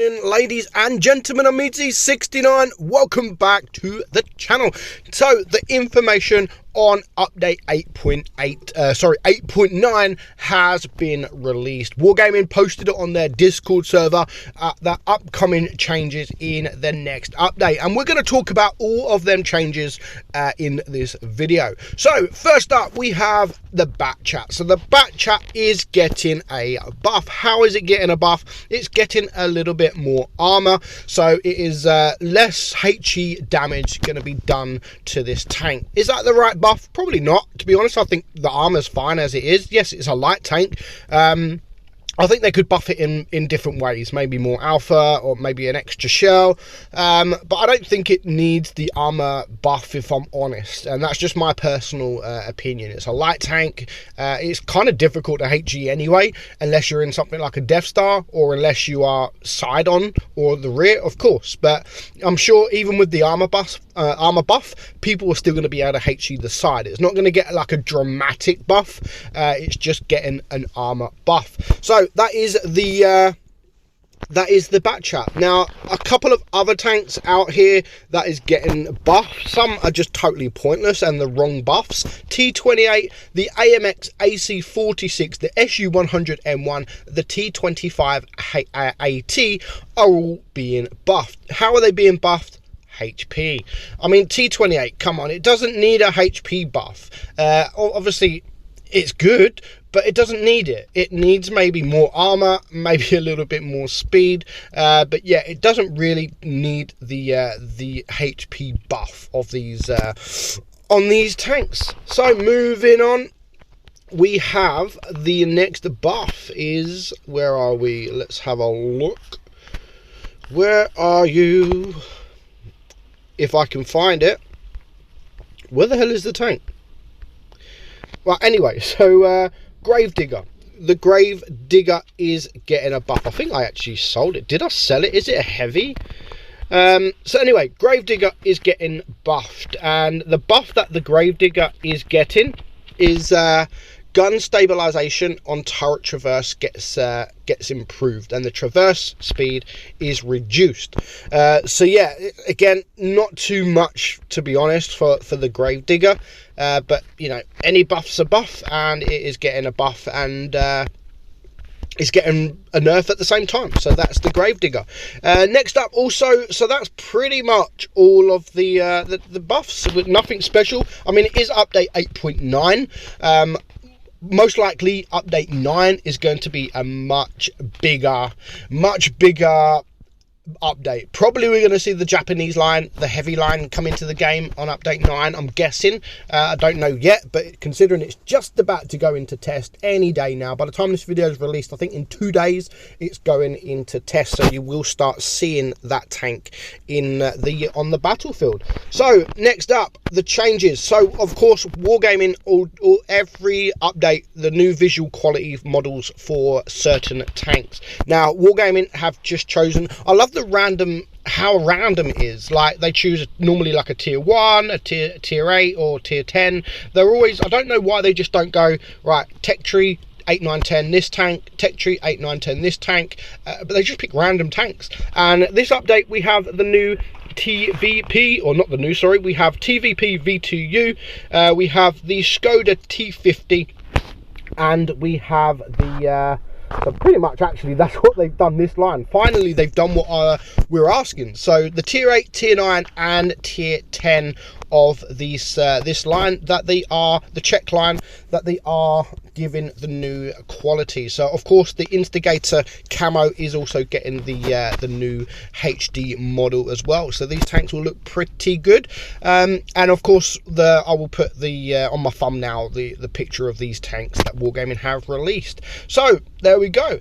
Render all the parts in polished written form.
morning, ladies and gentlemen. I'm meadsy69. Welcome back to the channel. So the information on update 8.9 has been released. Wargaming posted it on their Discord server, the upcoming changes in the next update, and we're going to talk about all of them changes in this video. So first up, we have the Batchat. So the Batchat is getting a buff. How is it getting a buff? It's getting a little bit more armor, so it is less HE damage going to be done to this tank. Is that the right buff? Probably not, to be honest. I think the armor's fine as it is. Yes, it's a light tank. I think they could buff it in different ways, maybe more alpha or maybe an extra shell, but I don't think it needs the armor buff, if I'm honest, and that's just my personal opinion. It's a light tank. It's kind of difficult to HE anyway, unless you're in something like a Death Star, or unless you are side on or the rear, of course. But I'm sure even with the armor buff, people are still going to be able to HE the side. It's not going to get like a dramatic buff. It's just getting an armor buff. So that is the Batchat. Now, a couple of other tanks out here that is getting buffed. Some are just totally pointless and the wrong buffs. T28, the AMX AC46, the SU100M1, the T25 AT are all being buffed. How are they being buffed? HP. I mean, T28, come on, it doesn't need a HP buff. Obviously, it's good, but it doesn't need it. It needs maybe more armor, maybe a little bit more speed, but yeah, it doesn't really need the HP buff of these on these tanks. So moving on, we have the next buff is, where are we? Let's have a look. Where are you? If I can find it. Where the hell is the tank? Well, anyway, so Gravedigger. The Gravedigger is getting a buff. I think I actually sold it. Did I sell it? Is it a heavy? So anyway, Gravedigger is getting buffed, and the buff that the Gravedigger is getting is gun stabilization on turret traverse gets improved, and the traverse speed is reduced. So yeah, again, not too much, to be honest, for the Gravedigger, but you know, any buff's a buff, and it is getting a buff, and is getting a nerf at the same time. So that's the Gravedigger. Next up, also, so that's pretty much all of the buffs, with nothing special. I mean, it is update 8.9. Most likely update 9 is going to be a much bigger update. Probably we're going to see the Japanese line, the heavy line, come into the game on update 9, I'm guessing. I don't know yet, but considering it's just about to go into test any day now, by the time this video is released, I think in 2 days it's going into test, so you will start seeing that tank in on the battlefield. So next up, the changes. So of course, Wargaming, every update, the new visual quality models for certain tanks. Now Wargaming have just chosen, I love how random it is. Like, they choose normally like a tier 1, a tier 8 or tier 10. They're always, I don't know why they just don't go, right, tech tree 8, 9, 10 this tank, tech tree 8, 9, 10 this tank, but they just pick random tanks. And this update, we have the new TVP, or not the new, sorry, we have TVP V2U, we have the Skoda T50, and we have the so pretty much, actually, that's what they've done this line. Finally, they've done what we're asking. So the tier 8, tier 9 and tier 10 of these this line, that they are the check line, that they are giving the new quality. So of course the Instigator camo is also getting the new HD model as well. So these tanks will look pretty good. And of course I will put the on my thumbnail the picture of these tanks that Wargaming have released. So there we go.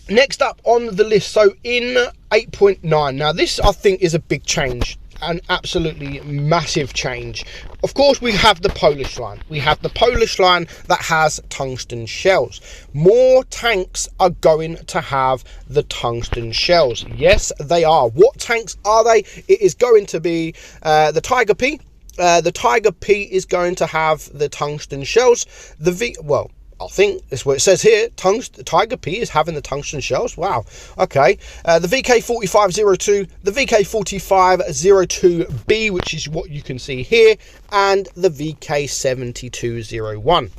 Next up on the list, so in 8.9, now this I think is a big change, an absolutely massive change. Of course, we have the Polish line. We have the Polish line that has tungsten shells. More tanks are going to have the tungsten shells. Yes, they are. What tanks are they? It is going to be the Tiger P. The Tiger P is going to have the tungsten shells. I think that's what it says here. Tiger P is having the tungsten shells. Wow. Okay. The VK4502, the VK4502B, which is what you can see here, and the VK7201.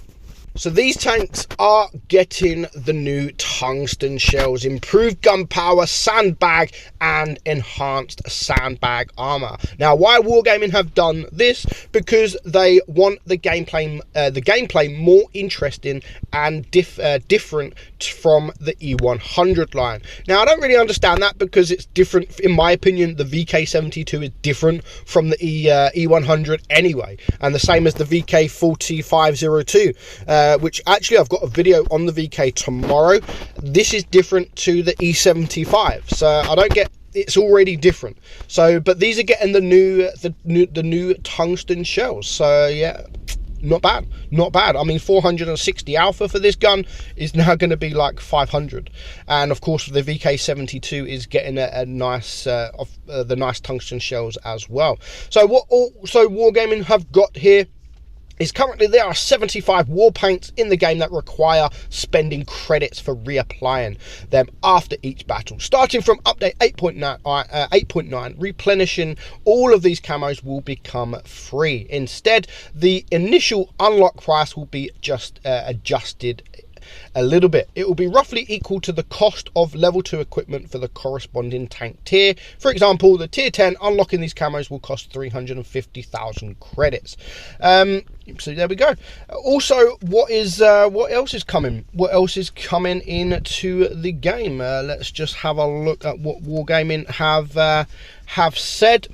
So these tanks are getting the new tungsten shells, improved gun power, sandbag, and enhanced sandbag armor. Now, why Wargaming have done this? Because they want the gameplay more interesting and different from the E100 line. Now, I don't really understand that, because it's different. In my opinion, the VK72 is different from the E100 anyway, and the same as the VK4502. Which actually I've got a video on the VK tomorrow. This is different to the E75, so I don't get, it's already different. So, but these are getting the new tungsten shells. So yeah, not bad, not bad. I mean, 460 alpha for this gun is now going to be like 500, and of course the VK72 is getting a nice the nice tungsten shells as well. So what Wargaming have got here is currently there are 75 war paints in the game that require spending credits for reapplying them after each battle. Starting from update 8.9, replenishing all of these camos will become free. Instead, the initial unlock price will be just adjusted a little bit. It will be roughly equal to the cost of level 2 equipment for the corresponding tank tier. For example, the tier 10 unlocking these camos will cost 350,000 credits. So there we go. Also, what else is coming? What else is coming into the game? Let's just have a look at what Wargaming have said.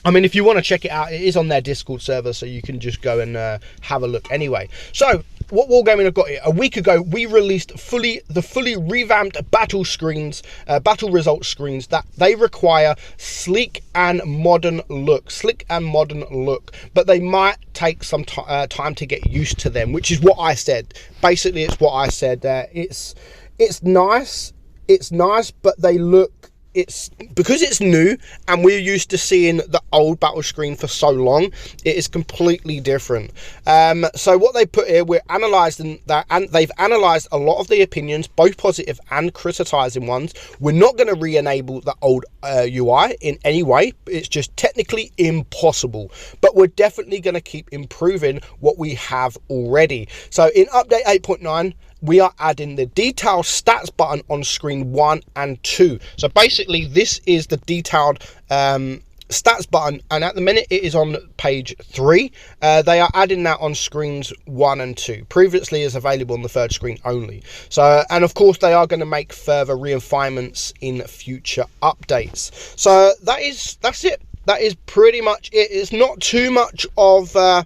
I mean, if you want to check it out, it is on their Discord server, so you can just go and have a look anyway. So what Wargaming have got here, a week ago we released the fully revamped battle screens, battle results screens, that they require sleek and modern look, but they might take some time to get used to them, which is what I said. Basically, it's what I said. It's nice, but they look, it's because it's new and we're used to seeing the old battle screen for so long, it is completely different. So what they put here, we're analysing that, and they've analysed a lot of the opinions, both positive and criticising ones. We're not going to re-enable the old UI in any way. It's just technically impossible, but we're definitely going to keep improving what we have already. So in update 8.9, we are adding the detailed stats button on screen 1 and 2. So basically this is the detailed stats button, and at the minute it is on page 3. They are adding that on screens 1 and 2. Previously is available on the third screen only. So, and of course they are going to make further refinements in future updates. So that's it. That is pretty much it. It's not too much of an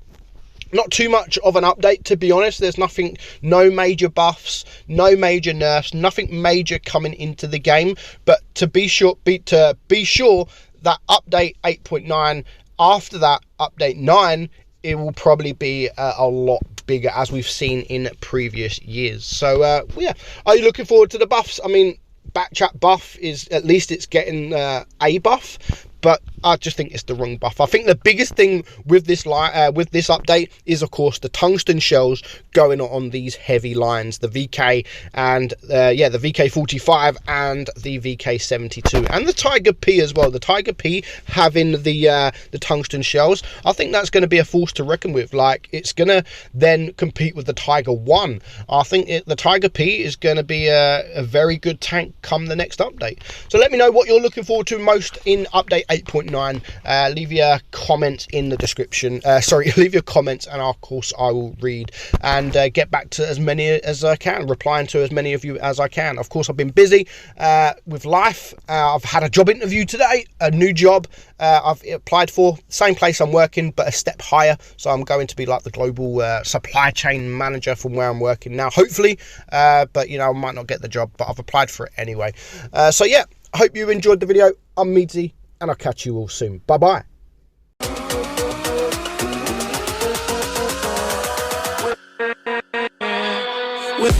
update, to be honest. There's nothing, no major buffs, no major nerfs, nothing major coming into the game. But to be sure that update 8.9, after that update 9, it will probably be a lot bigger, as we've seen in previous years. So yeah, are you looking forward to the buffs? I mean, Batchat buff is, at least it's getting a buff, but I just think it's the wrong buff. I think the biggest thing with this update is, of course, the tungsten shells going on these heavy lines, the VK and yeah, the VK45 and the VK72 and the Tiger P as well. The Tiger P having the tungsten shells, I think that's going to be a force to reckon with. Like, it's going to then compete with the Tiger 1. I think the Tiger P is going to be a very good tank come the next update. So let me know what you're looking forward to most in update 8.9. Leave your comments in the description. Sorry, leave your comments, and of course I will read and get back to as many as I can, replying to as many of you as I can. Of course, I've been busy with life. I've had a job interview today, a new job I've applied for, same place I'm working but a step higher, so I'm going to be like the global supply chain manager from where I'm working now, hopefully, but you know, I might not get the job, but I've applied for it anyway. So yeah, I hope you enjoyed the video. I'm Meadsy, and I'll catch you all soon. Bye bye. With